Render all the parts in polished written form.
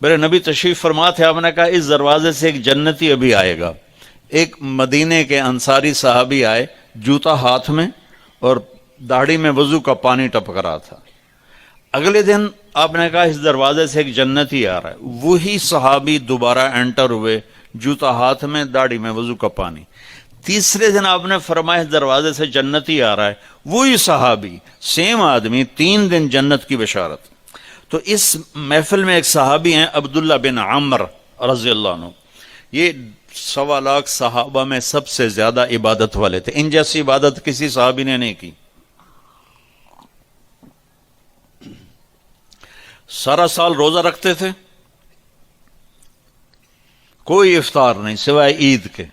میرے نبی تشریف فرما تھے، آپ نے کہا اس دروازے سے ایک جنتی ابھی آئے گا۔ ایک مدینے کے انصاری صحابی آئے، جوتا ہاتھ میں اور داڑھی میں وضو کا پانی ٹپک رہا تھا۔ اگلے دن آپ نے کہا اس دروازے سے ایک جنتی آ رہا ہے، وہی صحابی دوبارہ انٹر ہوئے، جوتا ہاتھ میں، داڑھی میں وضو کا پانی۔ تیسرے دن آپ نے فرمایا اس دروازے سے جنتی آ رہا ہے، وہی صحابی، سیم آدمی، 3 دن جنت کی بشارت۔ تو اس محفل میں ایک صحابی ہیں عبداللہ بن عمر رضی اللہ عنہ، یہ 1.25 لاکھ صحابہ میں سب سے زیادہ عبادت والے تھے، ان جیسی عبادت کسی صحابی نے نہیں کی۔ سارا سال روزہ رکھتے تھے، کوئی افطار نہیں سوائے عید کے،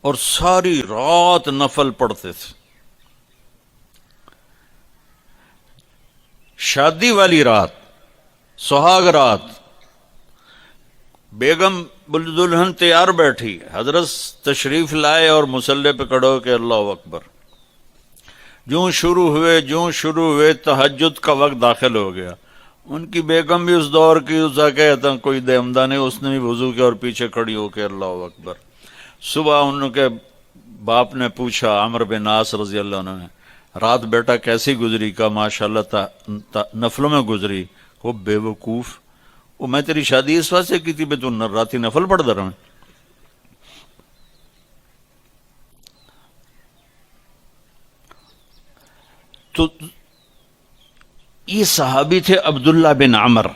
اور ساری رات نفل پڑھتے تھے۔ شادی والی رات، سہاگ رات، بیگم دلہن تیار بیٹھی، حضرت تشریف لائے اور مصلی پہ کھڑے ہو کے اللہ اکبر، جوں شروع ہوئے تہجد کا وقت داخل ہو گیا۔ ان کی بیگم بھی اس دور کی، اسے کہتا کوئی دہمدہ نہیں، اس نے بھی وضو کیا اور پیچھے کھڑی ہو کے اللہ اکبر۔ صبح ان کے باپ نے پوچھا، عمرو بن عاص رضی اللہ عنہ نے، رات بیٹا کیسی گزری؟ کا ماشاءاللہ نفلوں میں گزری۔ وہ بے وقوف، وہ میں تیری شادی اس واسطے کی تھی بے تو راتی نفل پڑھ در میں۔ تو یہ صحابی تھے عبداللہ بن عمر،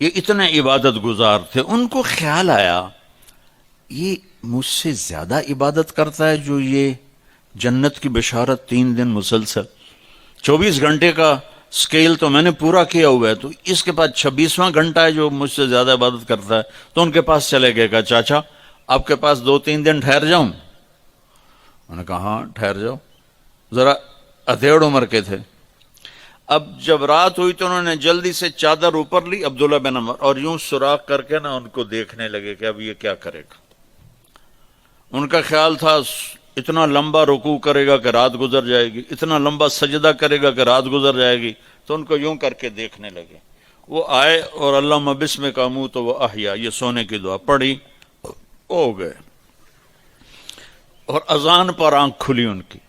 یہ اتنے عبادت گزار تھے۔ ان کو خیال آیا یہ مجھ سے زیادہ عبادت کرتا ہے جو یہ جنت کی بشارت 3 دن مسلسل، 24 گھنٹے کا سکیل تو میں نے پورا کیا ہوا ہے، تو اس کے پاس 26واں گھنٹہ ہے جو مجھ سے زیادہ عبادت کرتا ہے۔ تو ان کے پاس چلے گئے، کہا چاچا آپ کے پاس 2-3 دن ٹھہر جاؤں؟ انہوں نے کہا ہاں ٹھہر جاؤ، ذرا ادھیڑ عمر کے تھے۔ اب جب رات ہوئی تو انہوں نے جلدی سے چادر اوپر لی عبداللہ بن عمر، اور یوں سوراخ کر کے نا ان کو دیکھنے لگے کہ اب یہ کیا کرے گا۔ ان کا خیال تھا اتنا لمبا رکوع کرے گا کہ رات گزر جائے گی، اتنا لمبا سجدہ کرے گا کہ رات گزر جائے گی، تو ان کو یوں کر کے دیکھنے لگے۔ وہ آئے اور اللہم بسمک اموت و احیا، یہ سونے کی دعا پڑھی، ہو گئے، اور اذان پر آنکھ کھلی ان کی۔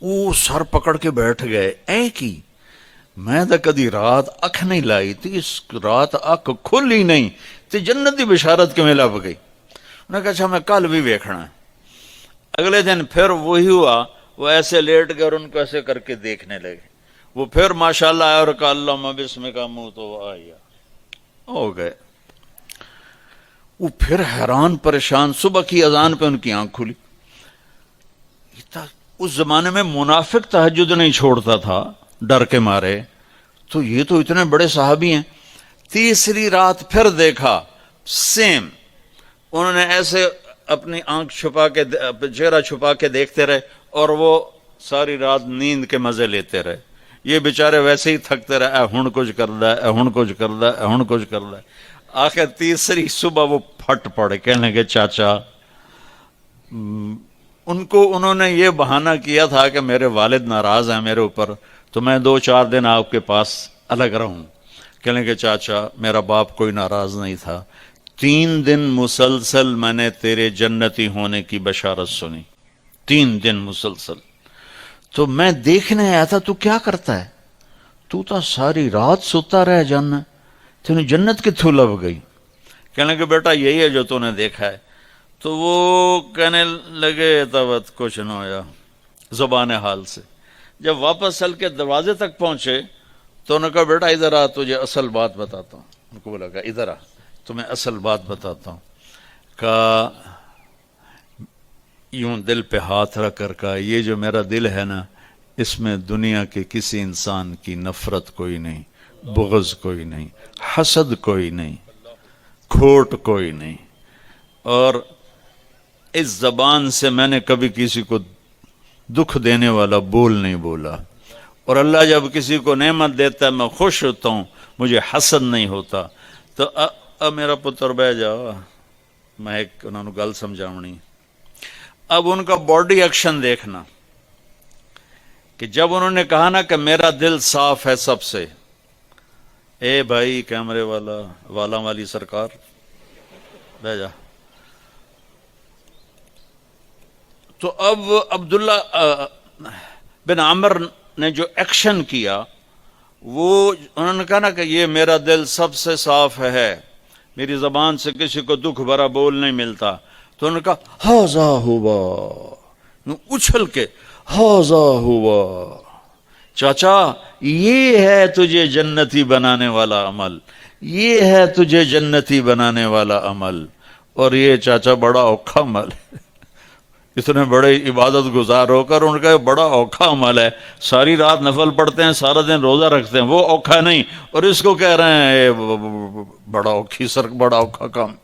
وہ سر پکڑ کے بیٹھ گئے، اے کی میں تو کدی رات اکھ نہیں لائی تھی، اس رات اکھ کھلی نہیں تے جنتی بشارت کے میں لب گئی۔ انہوں نے کہا اچھا میں کل بھی ویکھنا ہے۔ اگلے دن پھر وہی ہوا، وہ ایسے لیٹ گئے اور ان کو ایسے کر کے دیکھنے لگے۔ وہ پھر ماشاءاللہ آیا اور کہا اللہم بسمک اموت و احیا، ہو گئے۔ وہ پھر حیران پریشان، صبح کی اذان پہ ان کی آنکھ کھلی۔ اس زمانے میں منافق تہجد نہیں چھوڑتا تھا ڈر کے مارے، تو یہ تو اتنے بڑے صحابی ہیں۔ تیسری رات پھر دیکھا سیم، انہوں نے ایسے اپنی آنکھ چھپا کے، چہرہ چھپا کے دیکھتے رہے، اور وہ ساری رات نیند کے مزے لیتے رہے۔ یہ بیچارے ویسے ہی تھکتے رہے، اے ہن کچھ کردا ہے، اے ہن کچھ کردا ہے، اے ہن کچھ کردا ہے۔ آخر تیسری صبح وہ پھٹ پڑے، کہنے لگے چاچا، انہوں نے یہ بہانہ کیا تھا کہ میرے والد ناراض ہیں میرے اوپر، تو میں 2-4 دن آپ کے پاس الگ رہوں۔ کہنے لگے چاچا میرا باپ کوئی ناراض نہیں تھا، 3 دن مسلسل میں نے تیرے جنتی ہونے کی بشارت سنی، 3 دن مسلسل، تو میں دیکھنے آیا تھا تو کیا کرتا ہے، تو ساری رات سوتا رہ جانا، تینوں جنت کتھوں لب گئی؟ کہنے لگے بیٹا یہی ہے جو تو نے دیکھا ہے۔ تو وہ کہنے لگے تب کچھ نہ ہویا، زبان حال سے۔ جب واپس چل کے دروازے تک پہنچے تو انہوں نے کہا بیٹا ادھر آ، تجھے اصل بات بتاتا ہوں۔ ان کو بولا کہ ادھر آ، تمہیں اصل بات بتاتا ہوں۔ کہا یوں دل پہ ہاتھ رکھ کر کہا یہ جو میرا دل ہے نا، اس میں دنیا کے کسی انسان کی نفرت کوئی نہیں، بغض کوئی نہیں، حسد کوئی نہیں، کھوٹ کوئی نہیں، اور اس زبان سے میں نے کبھی کسی کو دکھ دینے والا بول نہیں بولا، اور اللہ جب کسی کو نعمت دیتا ہے میں خوش ہوتا ہوں، مجھے حسد نہیں ہوتا۔ تو اب میرا پتر بہ جاؤ، میں ایک انہوں نے گل سمجھاونی۔ اب ان کا باڈی ایکشن دیکھنا کہ جب انہوں نے کہا نا کہ میرا دل صاف ہے سب سے، اے بھائی کیمرے والا والی سرکار بھیجا. تو اب عبداللہ بن عمر نے جو ایکشن کیا وہ انہوں نے کہا نا کہ یہ میرا دل سب سے صاف ہے، میری زبان سے کسی کو دکھ بھرا بول نہیں ملتا. تو انہوں نے کہا ہاذا ہوا، اچھل کے ہاذا ہوا، چاچا یہ ہے تجھے جنتی بنانے والا عمل، یہ ہے تجھے جنتی بنانے والا عمل. اور یہ چاچا بڑا اوکھا عمل ہے، اتنے بڑے عبادت گزار ہو کر ان کا یہ بڑا اوکھا عمل ہے، ساری رات نفل پڑھتے ہیں، سارا دن روزہ رکھتے ہیں، وہ اوکھا نہیں، اور اس کو کہہ رہے ہیں بڑا اوکھا کام.